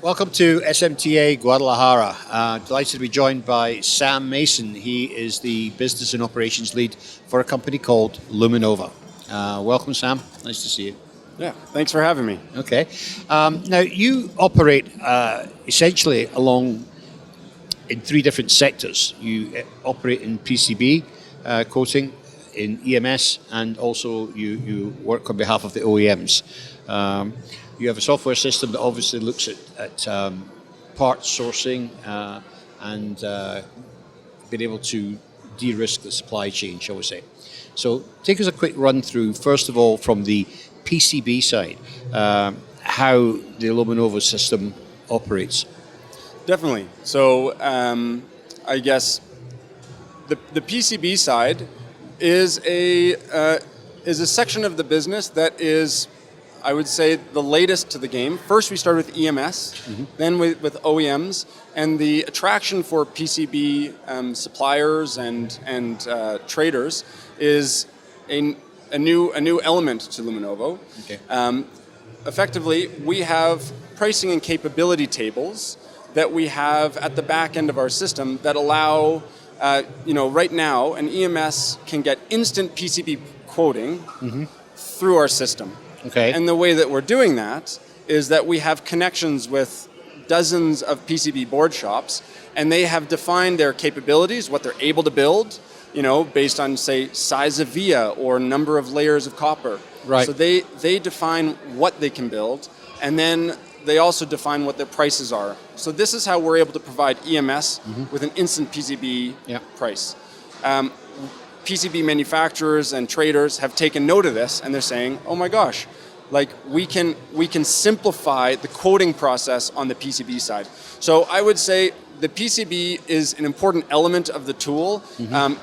Welcome to SMTA Guadalajara. Delighted to be joined by Sam Mason. He is the business and operations lead for a company called Luminovo. Welcome, Sam. Nice to see you. Yeah, thanks for having me. Okay. Now, you operate essentially in three different sectors. You operate in PCB coating, in EMS, and also you work on behalf of the OEMs. You have a software system that obviously looks at parts sourcing and being able to de-risk the supply chain, shall we say. So take us a quick run through, first of all, from the PCB side, how the Luminovo system operates. Definitely. So I guess the PCB side is a section of the business that is, I would say, the latest to the game. First, we started with EMS, then with OEMs, and the attraction for PCB suppliers and traders is a new element to Luminovo. Okay. Effectively, we have pricing and capability tables that we have at the back end of our system that allow, right now, an EMS can get instant PCB quoting through our system. Okay. And the way that we're doing that is that we have connections with dozens of PCB board shops, and they have defined their capabilities, what they're able to build, based on, say, size of via or number of layers of copper. Right. So they define what they can build, and then they also define what their prices are. So this is how we're able to provide EMS with an instant PCB price. PCB manufacturers and traders have taken note of this, and they're saying, "Oh my gosh, we can simplify the quoting process on the PCB side." So I would say the PCB is an important element of the tool.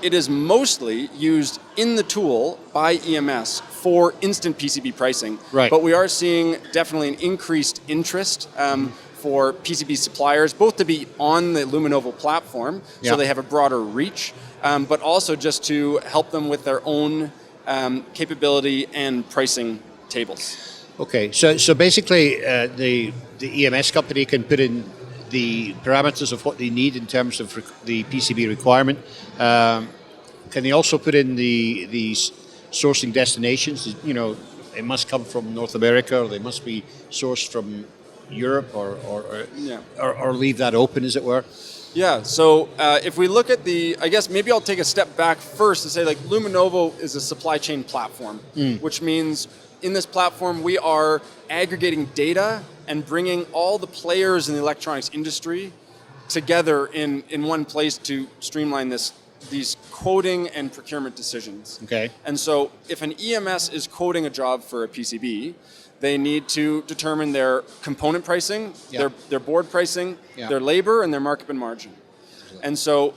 It is mostly used in the tool by EMS for instant PCB pricing. Right. But we are seeing definitely an increased interest for PCB suppliers, both to be on the Luminovo platform, so they have a broader reach, but also just to help them with their own capability and pricing tables. Okay, so basically the EMS company can put in the parameters of what they need in terms of the PCB requirement. Can they also put in the sourcing destinations? It must come from North America, or they must be sourced from Europe, or leave that open, as it were? Yeah, so if we look at I guess maybe I'll take a step back first to say, Luminovo is a supply chain platform, which means in this platform we are aggregating data and bringing all the players in the electronics industry together in one place to streamline these quoting and procurement decisions. Okay. And so if an EMS is quoting a job for a PCB, they need to determine their component pricing, their board pricing, their labor, and their markup and margin. And so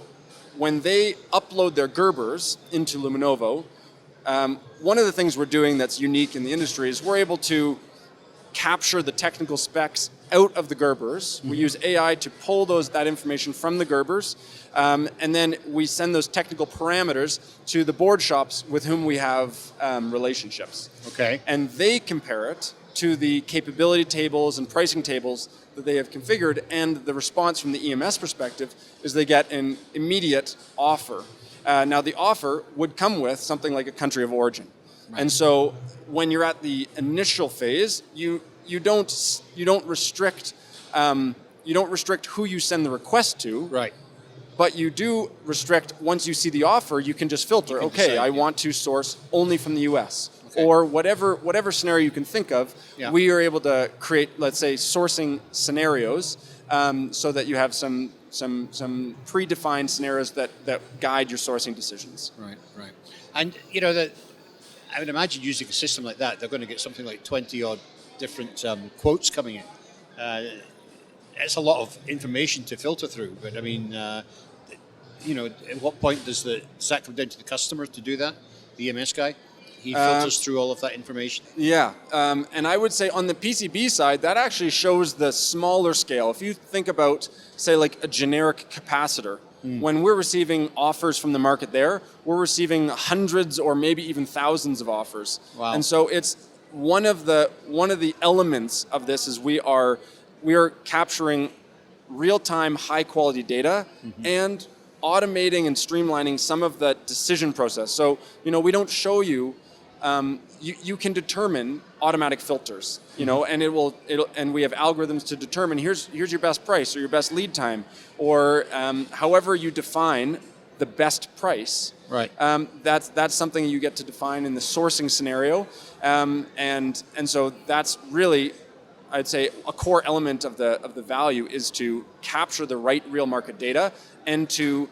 when they upload their Gerbers into Luminovo, one of the things we're doing that's unique in the industry is we're able to capture the technical specs out of the Gerbers. We use AI to pull that information from the Gerbers, and then we send those technical parameters to the board shops with whom we have relationships. Okay. And they compare it to the capability tables and pricing tables that they have configured, and the response from the EMS perspective is they get an immediate offer. Now the offer would come with something like a country of origin. Right. And so when you're at the initial phase, you don't restrict who you send the request to. Right. But you do restrict, once you see the offer, you can just filter, I want to source only from the US. Okay. Or whatever scenario you can think of, we are able to create, let's say, sourcing scenarios so that you have some predefined scenarios that guide your sourcing decisions. Right. And I would imagine using a system like that, they're going to get something like 20 odd different quotes coming in. It's a lot of information to filter through, but I mean, at what point does that come down to the customer to do that? The EMS guy? He filters through all of that information? Yeah, and I would say on the PCB side, that actually shows the smaller scale. If you think about, say, like a generic capacitor, when we're receiving offers from the market there, we're receiving hundreds or maybe even thousands of offers. Wow. And so it's one of the elements of this is we are we are capturing real-time, high-quality data and automating and streamlining some of the decision process. So, we don't show you, you can determine automatic filters, and and we have algorithms to determine here's your best price or your best lead time, or however you define the best price. Right. That's something you get to define in the sourcing scenario, and so that's really, I'd say, a core element of the value is to capture the right real market data and to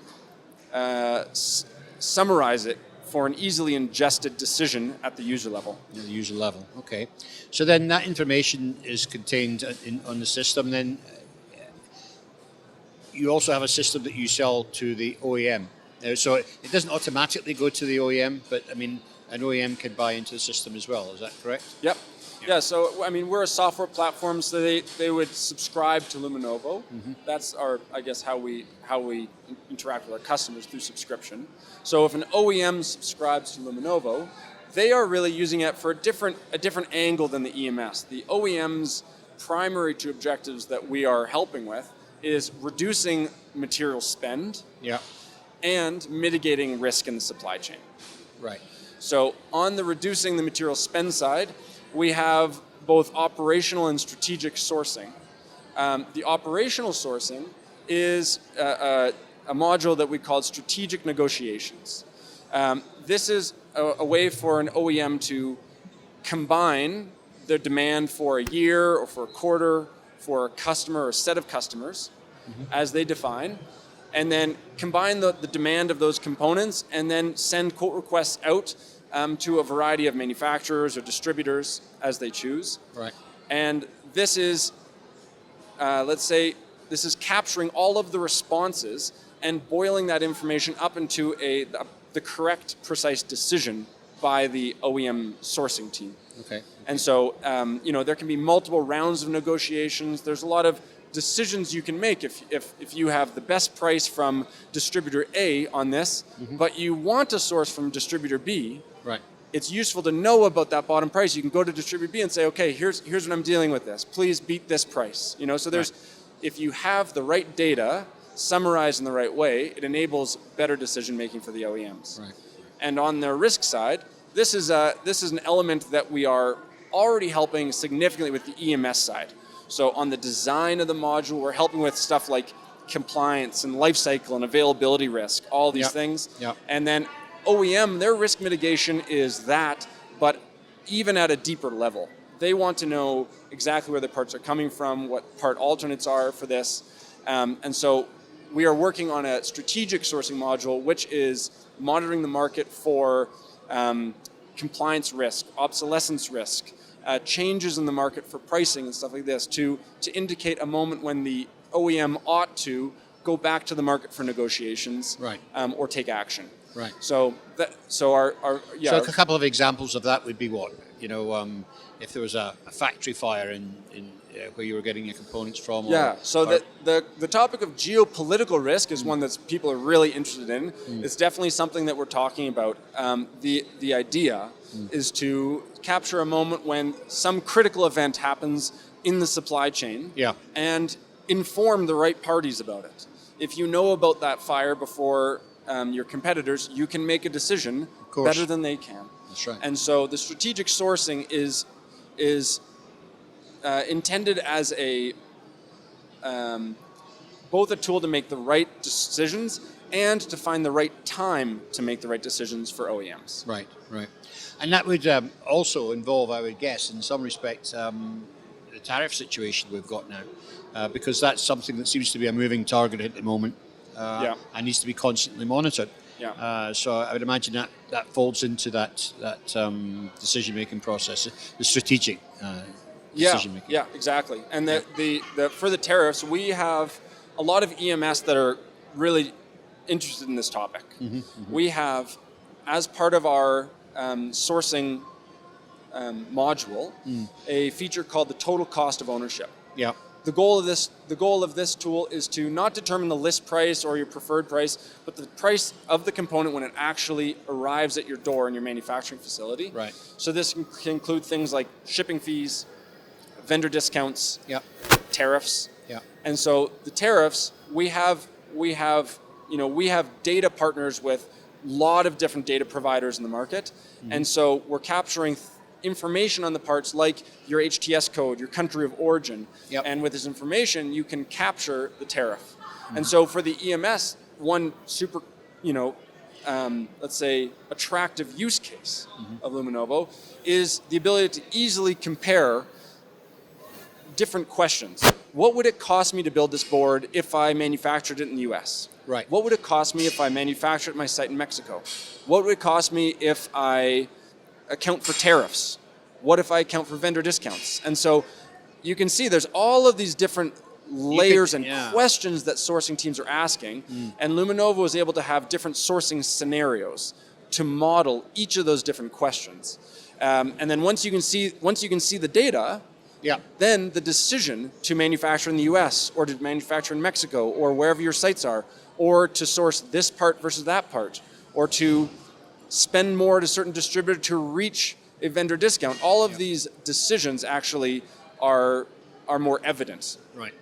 summarize it for an easily ingested decision at the user level. At the user level, okay. So then that information is contained on the system. Then you also have a system that you sell to the OEM. So it doesn't automatically go to the OEM, but I mean, an OEM can buy into the system as well. Is that correct? Yep. Yeah, so I mean, we're a software platform, so they would subscribe to Luminovo. That's I guess how we interact with our customers, through subscription. So if an OEM subscribes to Luminovo, they are really using it for a different angle than the EMS. The OEM's primary two objectives that we are helping with is reducing material spend, and mitigating risk in the supply chain. Right. So on the reducing the material spend side, we have both operational and strategic sourcing. The operational sourcing is a module that we call strategic negotiations. This is a way for an OEM to combine their demand for a year or for a quarter, for a customer or a set of customers, as they define, and then combine the demand of those components and then send quote requests out to a variety of manufacturers or distributors as they choose. Right. And this is, let's say, this is capturing all of the responses and boiling that information up into the correct, precise decision by the OEM sourcing team. Okay. And so, there can be multiple rounds of negotiations. There's a lot of decisions you can make if you have the best price from distributor A on this, but you want to source from distributor B. Right. It's useful to know about that bottom price. You can go to distributor B and say, okay, here's what I'm dealing with this. Please beat this price. So there's, if you have the right data summarized in the right way, it enables better decision making for the OEMs. Right. And on the risk side, this is an element that we are already helping significantly with the EMS side. So on the design of the module, we're helping with stuff like compliance and life cycle and availability risk, all these things. Yep. And then OEM, their risk mitigation is that, but even at a deeper level. They want to know exactly where the parts are coming from, what part alternates are for this. And so we are working on a strategic sourcing module, which is monitoring the market for compliance risk, obsolescence risk, changes in the market for pricing and stuff like this to indicate a moment when the OEM ought to go back to the market for negotiations, right, or take action. Right. So So a couple of examples of that would be what? If there was a factory fire in where you were getting your components from. The topic of geopolitical risk is one that people are really interested in. It's definitely something that we're talking about. The idea is to capture a moment when some critical event happens in the supply chain, and inform the right parties about it. If you know about that fire before your competitors, you can make a decision better than they can. That's right. And so the strategic sourcing is intended as both a tool to make the right decisions and to find the right time to make the right decisions for OEMs. Right, right. And that would also involve, I would guess, in some respects, the tariff situation we've got now, because that's something that seems to be a moving target at the moment and needs to be constantly monitored. So I would imagine that folds into that decision-making process, the strategic decision-making. Yeah, exactly. And for the tariffs, we have a lot of EMS that are really interested in this topic. We have, as part of our sourcing module, a feature called the total cost of ownership. Yeah. The goal of this tool is to not determine the list price or your preferred price, but the price of the component when it actually arrives at your door in your manufacturing facility. Right. So this can include things like shipping fees, vendor discounts, tariffs. Yeah. And so the tariffs, we have data partners with a lot of different data providers in the market. And so we're capturing information on the parts like your HTS code, your country of origin. Yep. And with this information, you can capture the tariff. And so for the EMS, one super, let's say, attractive use case of Luminovo is the ability to easily compare different questions. What would it cost me to build this board if I manufactured it in the US? Right. What would it cost me if I manufactured it at my site in Mexico? What would it cost me if I account for tariffs? What if I account for vendor discounts? And so you can see there's all of these different layers and questions that sourcing teams are asking, and Luminovo is able to have different sourcing scenarios to model each of those different questions. And then once you can see the data, then the decision to manufacture in the US or to manufacture in Mexico or wherever your sites are, or to source this part versus that part, or to spend more at a certain distributor to reach a vendor discount, all of these decisions actually are more evident. Right.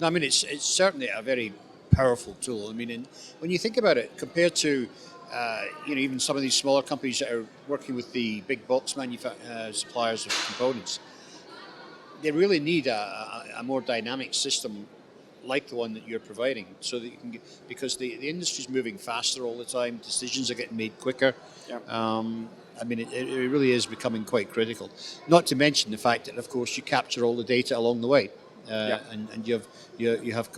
No, I mean, it's certainly a very powerful tool. I mean, when you think about it, compared to even some of these smaller companies that are working with the big box suppliers of components, they really need a more dynamic system like the one that you're providing, so that you can because the industry's moving faster all the time. Decisions are getting made quicker. Yeah. I mean, it really is becoming quite critical. Not to mention the fact that, of course, you capture all the data along the way, and you have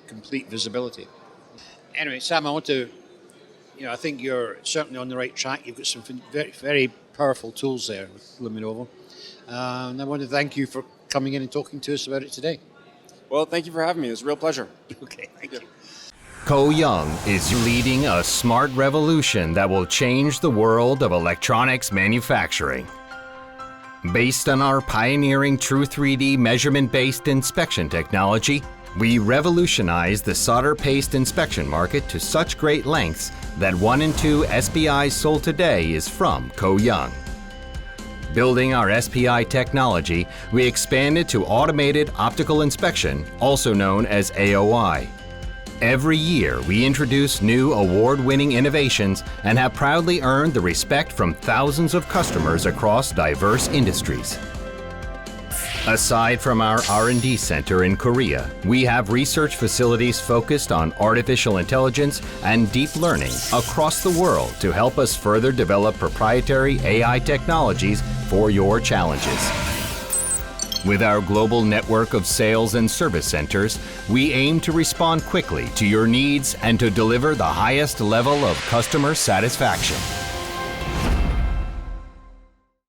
complete visibility. Anyway, Sam, I want to, I think you're certainly on the right track. You've got some very, very powerful tools there with Luminovo, and I want to thank you for coming in and talking to us about it today. Well, thank you for having me. It was a real pleasure. Okay, thank you. Ko-Young is leading a smart revolution that will change the world of electronics manufacturing. Based on our pioneering True 3D measurement-based inspection technology, we revolutionized the solder paste inspection market to such great lengths that 1 in 2 SPIs sold today is from Ko-Young. Building our SPI technology, we expanded to automated optical inspection, also known as AOI. Every year, we introduce new award-winning innovations and have proudly earned the respect from thousands of customers across diverse industries. Aside from our R&D center in Korea, we have research facilities focused on artificial intelligence and deep learning across the world to help us further develop proprietary AI technologies for your challenges. With our global network of sales and service centers, we aim to respond quickly to your needs and to deliver the highest level of customer satisfaction.